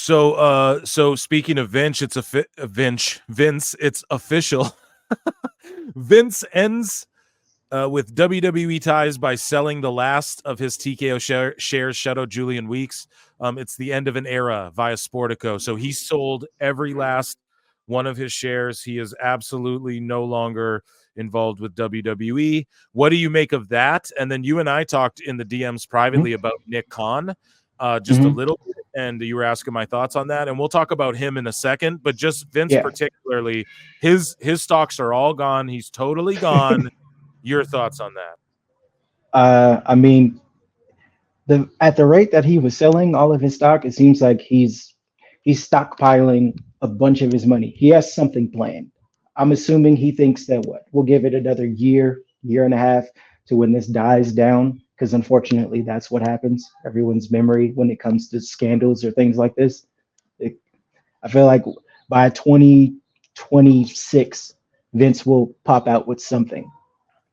So speaking of Vince, Vince, it's official. Vince ends with WWE ties by selling the last of his TKO shares, Shadow Julian Weeks. It's the end of an era via Sportico. So he sold every last one of his shares. He is absolutely no longer involved with WWE. What do you make of that? And then you and I talked in the DMs privately about Nick Khan, just a little bit, and you were asking my thoughts on that. And we'll talk about him in a second. But just Vince particularly, his stocks are all gone. He's totally gone. Your thoughts on that? I mean, at the rate that he was selling all of his stock, it seems like he's stockpiling a bunch of his money. He has something planned. I'm assuming he thinks that we'll give it another year and a half to when this dies down, because unfortunately that's what happens. Everyone's memory when it comes to scandals or things like this. I feel like by 2026, Vince will pop out with something.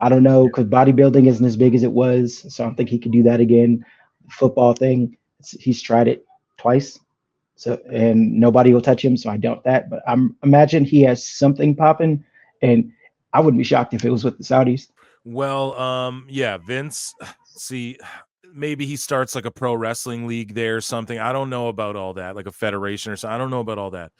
I don't know, because bodybuilding isn't as big as it was, so I don't think he could do that again. The football thing, he's tried it twice, so and nobody will touch him, so I doubt that. But I'm imagine he has something popping, and I wouldn't be shocked if it was with the Saudis. Well, yeah, Vince. See, maybe he starts like a pro wrestling league there or something. I don't know about all that, like a federation or something. I don't know about all that.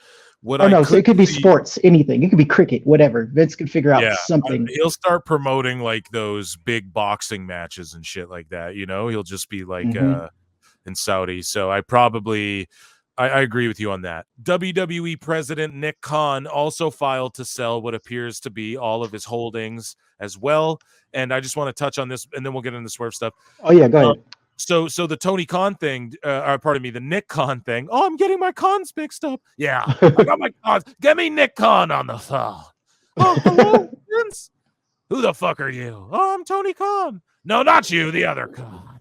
So it could be sports, anything. It could be cricket, whatever. Vince can figure out something. He'll start promoting like those big boxing matches and shit like that. You know, he'll just be like in Saudi. So I agree with you on that. WWE President Nick Khan also filed to sell what appears to be all of his holdings as well. And I just want to touch on this, and then we'll get into the Swerve stuff. Oh yeah, go ahead. So the Tony Khan thing, pardon me, the Nick Khan thing. Oh, I'm getting my cons mixed up. Yeah, I got my cons. Get me Nick Khan on the phone. Oh, hello, Vince. Who the fuck are you? Oh, I'm Tony Khan. No, not you, the other Khan.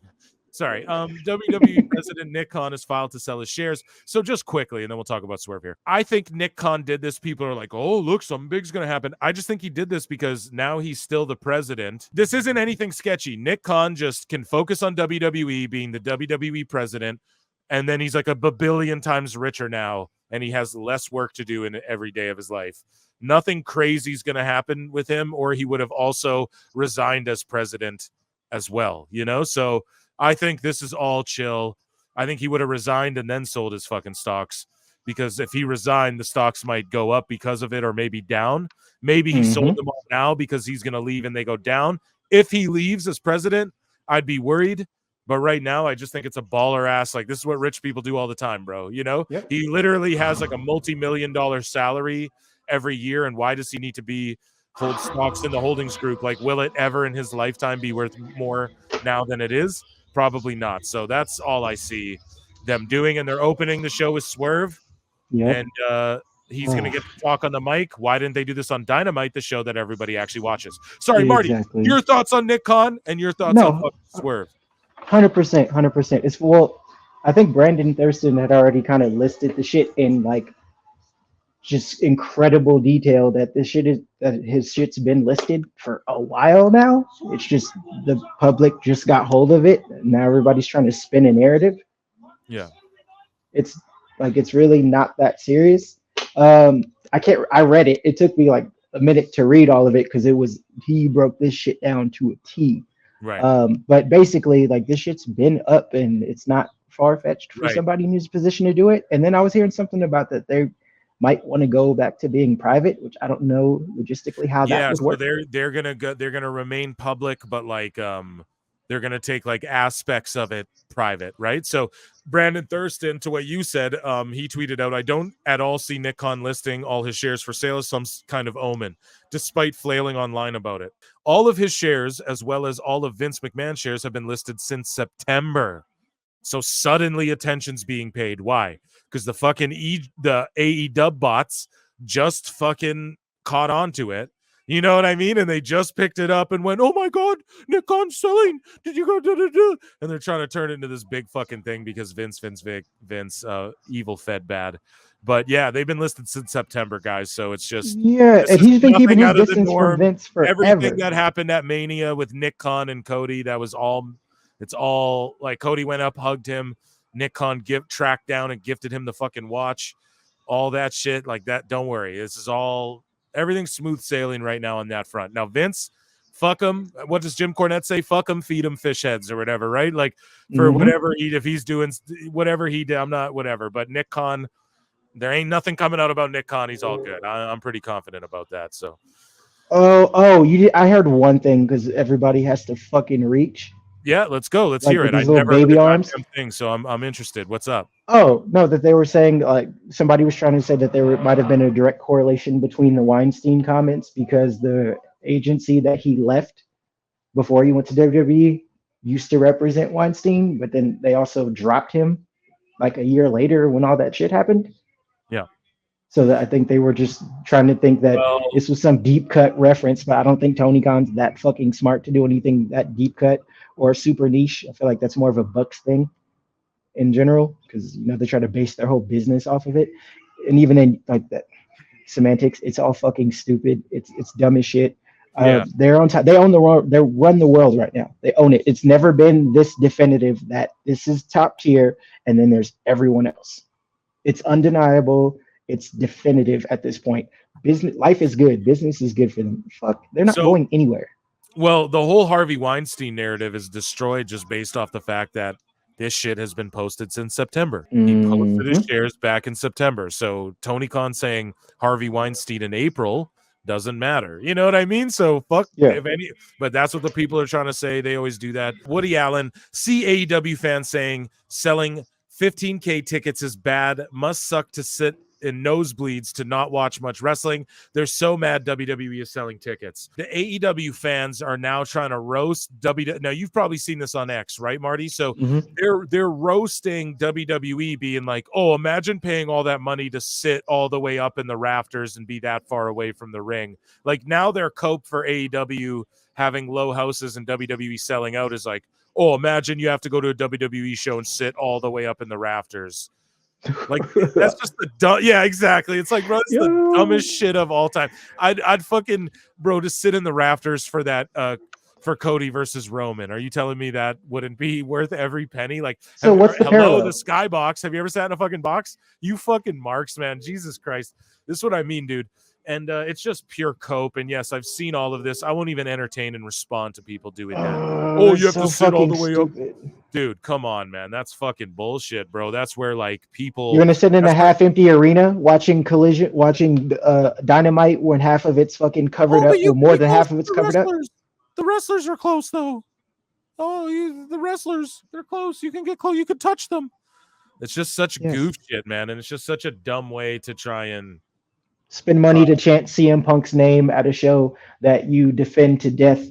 Sorry. WWE President Nick Khan has filed to sell his shares. So just quickly, and then we'll talk about Swerve here. I think Nick Khan did this. People are like, oh, look, something big's going to happen. I just think he did this because now he's still the president. This isn't anything sketchy. Nick Khan just can focus on WWE being the WWE president, and then he's like a billion times richer now, and he has less work to do in every day of his life. Nothing crazy is going to happen with him, or he would have also resigned as president as well, you know? So I think this is all chill. I think he would have resigned and then sold his fucking stocks, because if he resigned, the stocks might go up because of it, or maybe down. Maybe he sold them all now because he's going to leave and they go down. If he leaves as president, I'd be worried. But right now, I just think it's a baller ass. Like, this is what rich people do all the time, bro. You know, He literally has like a multi-million-dollar salary every year. And why does he need to hold stocks in the holdings group? Like, will it ever in his lifetime be worth more now than it is? Probably not. So that's all I see them doing. And they're opening the show with Swerve. And he's going to get to talk on the mic. Why didn't they do this on Dynamite, the show that everybody actually watches? Sorry, Marty, your thoughts on Nick Khan and your thoughts on Swerve? 100%. I think Brandon Thurston had already kind of listed the shit in like just incredible detail that his shit's been listed for a while now. It's just the public just got hold of it. Now everybody's trying to spin a narrative. Yeah. It's really not that serious. I read it. It took me like a minute to read all of it because he broke this shit down to a T. Right. But basically, like, this shit's been up and it's not far-fetched for somebody in his position to do it. And then I was hearing something about that they might want to go back to being private, which I don't know logistically how that would work. They're gonna remain public, but like they're gonna take like aspects of it private, right? So Brandon Thurston, to what you said, he tweeted out, I don't at all see Nick Khan listing all his shares for sale as some kind of omen, despite flailing online about it. All of his shares, as well as all of Vince McMahon shares, have been listed since September. So suddenly attention's being paid. Why? Because the fucking the AEW bots just fucking caught on to it. You know what I mean? And they just picked it up and went, oh my God, Nick Khan's selling. Did you go da-da-da? And they're trying to turn it into this big fucking thing because Vince, evil fed bad. But yeah, they've been listed since September, guys. So it's just and he's been keeping his distance from Vince forever. Everything that happened at Mania with Nick Khan and Cody, that was all. It's all like Cody went up, hugged him. Nick Khan tracked down and gifted him the fucking watch, all that shit like that. Don't worry. This is all, everything's smooth sailing right now on that front. Now, Vince, fuck him. What does Jim Cornette say? Fuck him, feed him fish heads or whatever, right? Like for whatever if he's doing whatever he did, I'm not whatever. But Nick Khan, there ain't nothing coming out about Nick Khan. He's all good. I'm pretty confident about that. So. I heard one thing because everybody has to fucking reach. Yeah, let's go. Let's like hear it. I never heard the goddamn thing, so I'm interested. What's up? Oh no, that they were saying like somebody was trying to say that there might have been a direct correlation between the Weinstein comments because the agency that he left before he went to WWE used to represent Weinstein, but then they also dropped him like a year later when all that shit happened. Yeah. So that I think they were just trying to think that this was some deep cut reference, but I don't think Tony Khan's that fucking smart to do anything that deep cut or super niche. I feel like that's more of a Bucks thing in general because they try to base their whole business off of it, and even in like that semantics, it's all fucking stupid. It's dumb as shit. They're on top. They own the world. They run the world right now. They own it. It's never been this definitive that this is top tier, and then there's everyone else. It's undeniable. It's definitive at this point. Business life is good. Business is good for them. Fuck, they're not going anywhere. Well, the whole Harvey Weinstein narrative is destroyed just based off the fact that this shit has been posted since September. He posted his shares back in September. So Tony Khan saying Harvey Weinstein in April doesn't matter. You know what I mean? So fuck if any, but that's what the people are trying to say. They always do that. Woody Allen, see AEW fans saying selling 15K tickets is bad, must suck to sit in nosebleeds to not watch much wrestling. They're so mad WWE is selling tickets. The AEW fans are now trying to roast WWE. Now you've probably seen this on X, right, Marty? So they're roasting WWE, being like, "Oh, imagine paying all that money to sit all the way up in the rafters and be that far away from the ring." Like now their cope for AEW having low houses and WWE selling out is like, "Oh, imagine you have to go to a WWE show and sit all the way up in the rafters." Like that's just the dumb. Yeah, exactly. It's like, bro, it's the dumbest shit of all time. I'd fucking, bro, to sit in the rafters for that for Cody versus Roman. Are you telling me that wouldn't be worth every penny? Like, so what's the parallel? The skybox. Have you ever sat in a fucking box? You fucking marks, man. Jesus Christ. This is what I mean, dude. And it's just pure cope. And yes, I've seen all of this. I won't even entertain and respond to people doing that. You have to sit all the way up. Dude, come on, man. That's fucking bullshit, bro. That's where like people. You're gonna sit in a half-empty arena watching Dynamite when half of it's fucking covered up, or more than half of it's covered up. The wrestlers are close though. The wrestlers, they're close. You can get close. You can touch them. It's just such goof shit, man, and it's just such a dumb way to try and spend money to chant CM Punk's name at a show that you defend to death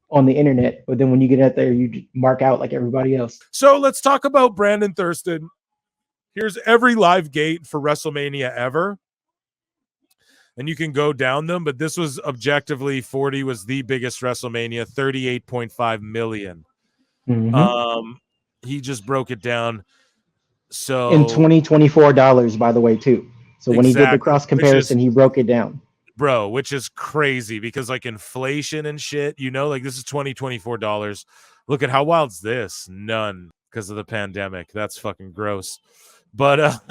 on the internet, but then when you get out there, you mark out like everybody else. So let's talk about Brandon Thurston. Here's every live gate for WrestleMania ever, and you can go down them, but this was objectively 40 was the biggest WrestleMania, 38.5 million. He just broke it down. So in $2024, by the way, too. So when he did the cross comparison, he broke it down. Bro, which is crazy because like inflation and shit, like this is $2024. Look at how wild's this? None because of the pandemic. That's fucking gross. But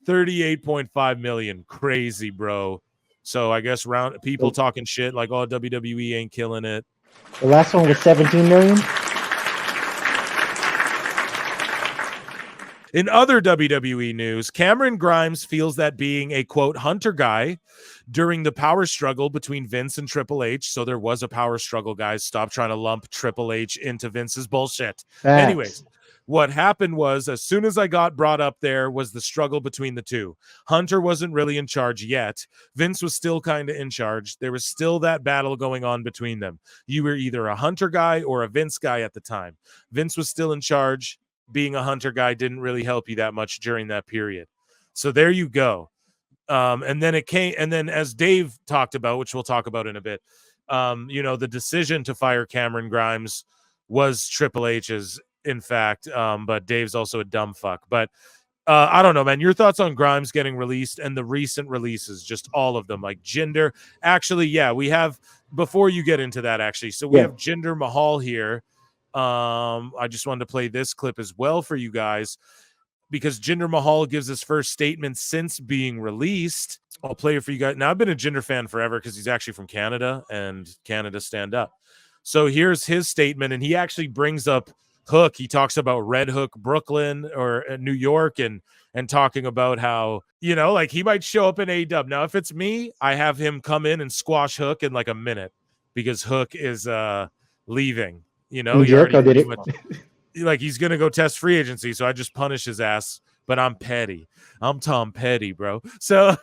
38.5 million. Crazy, bro. So I guess people talking shit like, oh, WWE ain't killing it. The last one was 17 million. In other WWE news, Cameron Grimes feels that being a, quote, hunter guy during the power struggle between Vince and Triple H. So there was a power struggle, guys. Stop trying to lump Triple H into Vince's bullshit. Facts. Anyways, what happened was as soon as I got brought up there was the struggle between the two. Hunter wasn't really in charge yet. Vince was still kind of in charge. There was still that battle going on between them. You were either a Hunter guy or a Vince guy at the time. Vince was still in charge. Being a Hunter guy didn't really help you that much during that period. So there you go. And then as Dave talked about, which we'll talk about in a bit, the decision to fire Cameron Grimes was Triple H's, in fact. But Dave's also a dumb fuck. But I don't know, man. Your thoughts on Grimes getting released and the recent releases, just all of them, like Jinder. Actually, we have, before you get into that, actually, so we have Jinder Mahal here. I just wanted to play this clip as well for you guys because Jinder Mahal gives his first statement since being released. I'll play it for you guys. Now, I've been a Jinder fan forever because he's actually from Canada, and Canada stand up. So here's his statement, and he actually brings up Hook. He talks about Red Hook, Brooklyn, or New York, and talking about how, you know, like he might show up in AEW. Now, if it's me, I have him come in and squash Hook in like a minute because Hook is leaving. You know, Jericho did it. Like he's gonna go test free agency, so I just punish his ass. But I'm petty. I'm Tom Petty, bro. So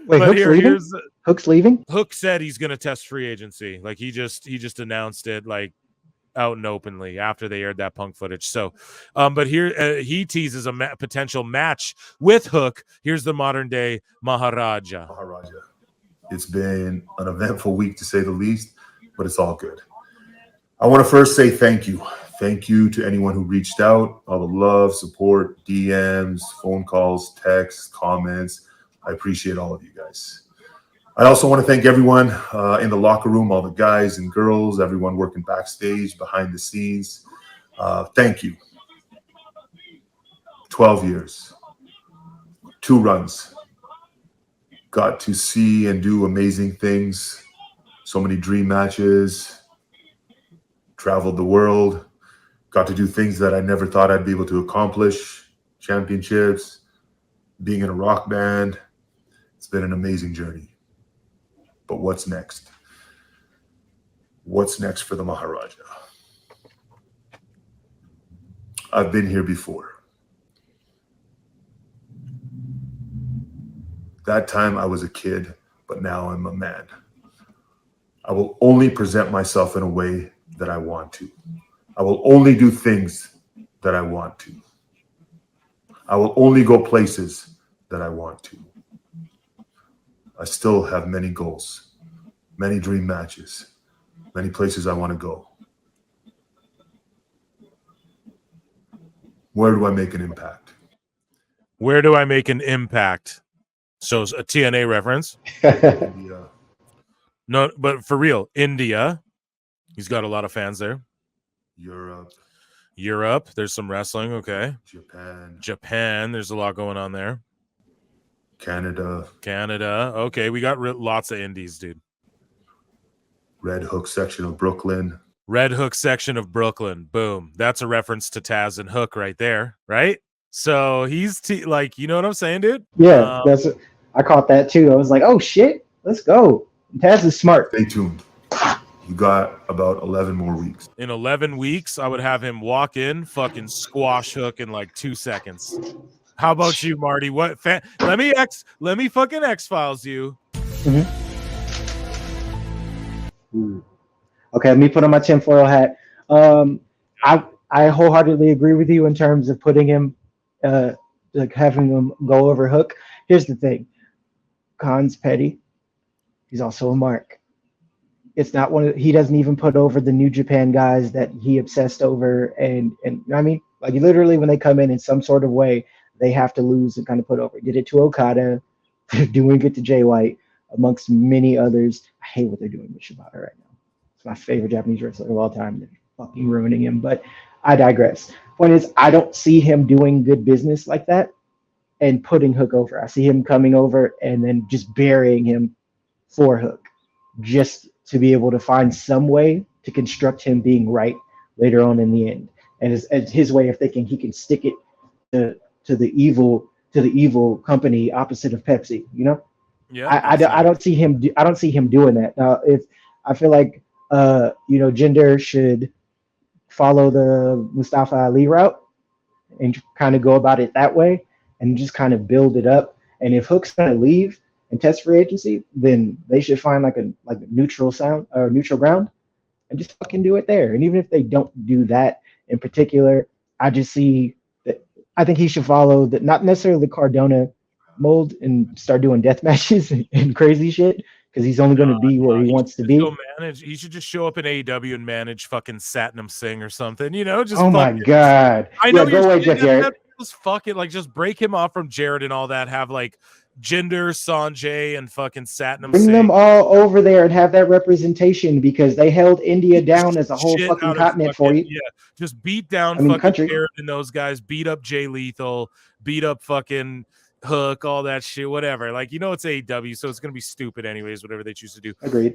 wait, Hook's leaving? Hook's leaving? Hook said he's gonna test free agency. Like he just announced it like out and openly after they aired that Punk footage. So but here he teases a potential match with Hook. Here's the modern day Maharaja. It's been an eventful week to say the least, but it's all good. I want to first say thank you. Thank you to anyone who reached out, all the love, support, DMs, phone calls, texts, comments. I appreciate all of you guys. I also want to thank everyone in the locker room, all the guys and girls, everyone working backstage, behind the scenes. Thank you. 12 years, 2 runs. Got to see and do amazing things. So many dream matches. Traveled the world. Got to do things that I never thought I'd be able to accomplish. Championships, being in a rock band. It's been an amazing journey. But what's next? What's next for the Maharaja? I've been here before. That time I was a kid, but now I'm a man. I will only present myself in a way that I want to. I will only do things that I want to. I will only go places that I want to. I still have many goals, many dream matches, many places I want to go. Where do I make an impact? Where do I make an impact? So it's a TNA reference. India. No, but for real, India. He's got a lot of fans there. Europe. There's some wrestling. Okay. Japan. There's a lot going on there. Canada. Okay. We got lots of indies, dude. Red Hook section of Brooklyn. Boom. That's a reference to Taz and Hook right there. Right. So he's like, you know what I'm saying, dude? Yeah. I caught that too. I was like, oh shit, let's go. Taz is smart. Stay tuned. You got about 11 more weeks. In 11 weeks, I would have him walk in, fucking squash Hook in like 2 seconds. How about you, Marty? What? Let me fucking X-Files you. Mm-hmm. Okay, let me put on my tinfoil hat. I wholeheartedly agree with you in terms of putting him, like having him go over Hook. Here's the thing: Khan's petty. He's also a mark. It's not he doesn't even put over the New Japan guys that he obsessed over. And I mean, like literally when they come in some sort of way, they have to lose and kind of put over. He did it to Okada, doing it to Jay White, amongst many others. I hate what they're doing with Shibata right now. It's my favorite Japanese wrestler of all time. They're fucking ruining him, but I digress. Point is, I don't see him doing good business like that and putting Hook over. I see him coming over and then just burying him for Hook, just to be able to find some way to construct him being right later on in the end. And as his way of thinking, he can stick it to the evil company opposite of Pepsi, you know? Yeah. I don't see him doing that. Now, if I feel like Jinder should follow the Mustafa Ali route and kind of go about it that way and just kind of build it up. And if Hook's gonna leave and test free agency, then they should find like a neutral ground and just fucking do it there. And even if they don't do that in particular, I just see that I think he should follow not necessarily the Cardona mold and start doing death matches and crazy shit, because he's only going to be where he wants to be. He should just show up in AEW and manage fucking Satnam Singh or something, you know? Just my god! I know. Go away, Jeff Jarrett. Just fucking just break him off from Jarrett and all that. Have like Jinder, Sanjay, and fucking Satnam Bring Singh. them all over there and have that representation because they held India down as a whole Shit fucking out of continent for you. Yeah, just beat down fucking country. Jared and those guys, beat up Jay Lethal, beat up fucking Hook, all that shit, whatever. Like, it's AEW, so it's gonna be stupid anyways, whatever they choose to do. Agreed.